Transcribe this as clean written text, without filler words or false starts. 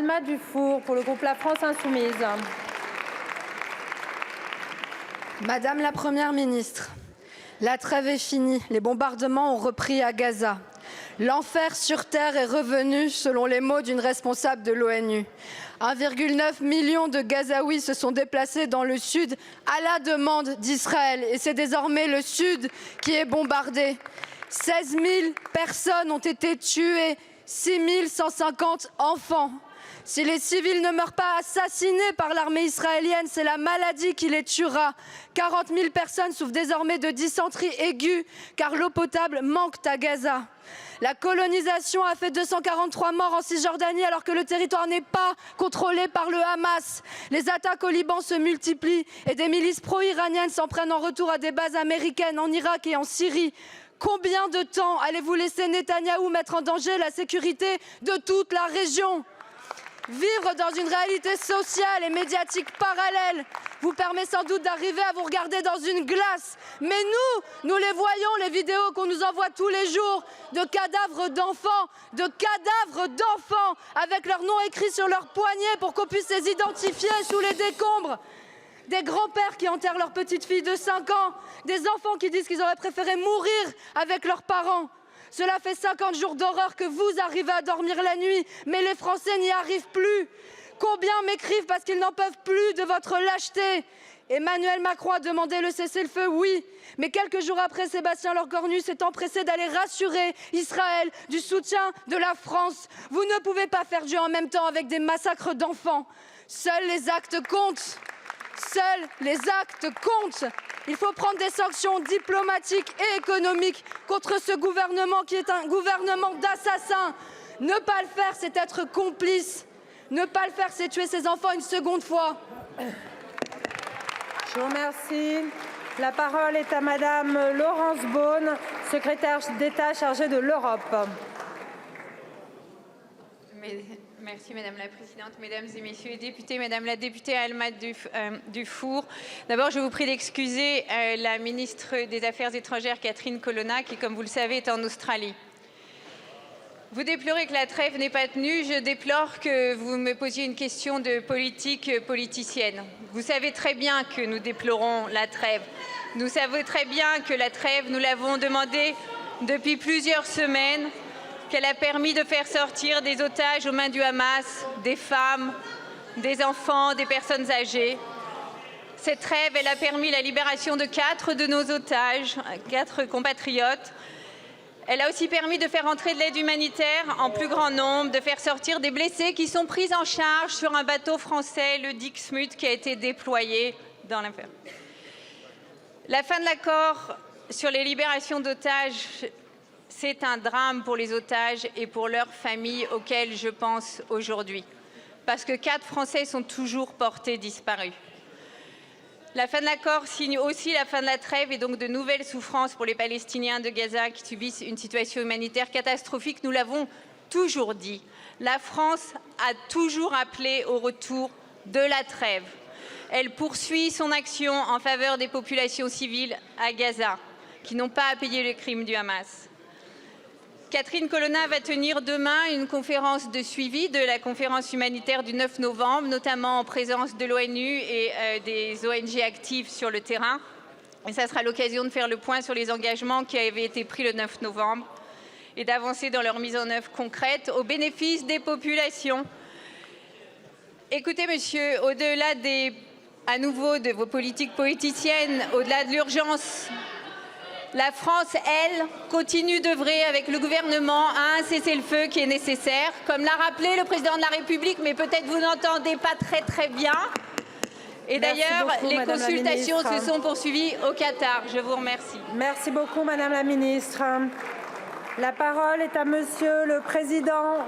Alma Dufour pour le groupe La France Insoumise. Madame la Première ministre, la trêve est finie, les bombardements ont repris à Gaza. L'enfer sur terre est revenu, selon les mots d'une responsable de l'ONU. 1,9 million de Gazaouis se sont déplacés dans le sud à la demande d'Israël. Et c'est désormais le sud qui est bombardé. 16 000 personnes ont été tuées, 6 150 enfants. Si les civils ne meurent pas assassinés par l'armée israélienne, c'est la maladie qui les tuera. 40 000 personnes souffrent désormais de dysenterie aiguë, car l'eau potable manque à Gaza. La colonisation a fait 243 morts en Cisjordanie alors que le territoire n'est pas contrôlé par le Hamas. Les attaques au Liban se multiplient et des milices pro-iraniennes s'en prennent en retour à des bases américaines en Irak et en Syrie. Combien de temps allez-vous laisser Netanyahou mettre en danger la sécurité de toute la région ? Vivre dans une réalité sociale et médiatique parallèle vous permet sans doute d'arriver à vous regarder dans une glace. Mais nous les voyons, les vidéos qu'on nous envoie tous les jours de cadavres d'enfants avec leurs noms écrits sur leurs poignets pour qu'on puisse les identifier sous les décombres. Des grands-pères qui enterrent leur petite fille de 5 ans, des enfants qui disent qu'ils auraient préféré mourir avec leurs parents. Cela fait 50 jours d'horreur que vous arrivez à dormir la nuit, mais les Français n'y arrivent plus. Combien m'écrivent parce qu'ils n'en peuvent plus de votre lâcheté? Emmanuel Macron a demandé le cessez-le-feu, oui, mais quelques jours après, Sébastien Lecornu s'est empressé d'aller rassurer Israël du soutien de la France. Vous ne pouvez pas faire Dieu en même temps avec des massacres d'enfants. Seuls les actes comptent. Seuls les actes comptent. Il faut prendre des sanctions diplomatiques et économiques contre ce gouvernement qui est un gouvernement d'assassins. Ne pas le faire, c'est être complice. Ne pas le faire, c'est tuer ses enfants une seconde fois. Je vous remercie. La parole est à Madame Laurence Beaune, secrétaire d'État chargée de l'Europe. Merci Madame la Présidente, Mesdames et Messieurs les députés, Madame la députée Alma Dufour. D'abord, je vous prie d'excuser la ministre des Affaires étrangères, Catherine Colonna, qui, comme vous le savez, est en Australie. Vous déplorez que la trêve n'ait pas tenu. Je déplore que vous me posiez une question de politique politicienne. Vous savez très bien que nous déplorons la trêve. Nous savons très bien que la trêve, nous l'avons demandée depuis plusieurs semaines, qu'elle a permis de faire sortir des otages aux mains du Hamas, des femmes, des enfants, des personnes âgées. Cette trêve, elle a permis la libération de 4 de nos otages, 4 compatriotes. Elle a aussi permis de faire entrer de l'aide humanitaire en plus grand nombre, de faire sortir des blessés qui sont pris en charge sur un bateau français, le Dixmude, qui a été déployé dans l'affaire. La fin de l'accord sur les libérations d'otages, c'est un drame pour les otages et pour leurs familles auxquelles je pense aujourd'hui. Parce que 4 Français sont toujours portés disparus. La fin de l'accord signe aussi la fin de la trêve et donc de nouvelles souffrances pour les Palestiniens de Gaza qui subissent une situation humanitaire catastrophique. Nous l'avons toujours dit. La France a toujours appelé au retour de la trêve. Elle poursuit son action en faveur des populations civiles à Gaza qui n'ont pas à payer les crimes du Hamas. Catherine Colonna va tenir demain une conférence de suivi de la conférence humanitaire du 9 novembre, notamment en présence de l'ONU et des ONG actives sur le terrain. Et ça sera l'occasion de faire le point sur les engagements qui avaient été pris le 9 novembre et d'avancer dans leur mise en œuvre concrète au bénéfice des populations. Écoutez, monsieur, au-delà à nouveau de vos politiques politiciennes, au-delà de l'urgence, la France, elle, continue d'œuvrer avec le gouvernement à un cessez-le-feu qui est nécessaire, comme l'a rappelé le président de la République, mais peut-être vous n'entendez pas très bien. Et d'ailleurs, les consultations se sont poursuivies au Qatar. Je vous remercie. Merci beaucoup, Madame la Ministre. La parole est à Monsieur le Président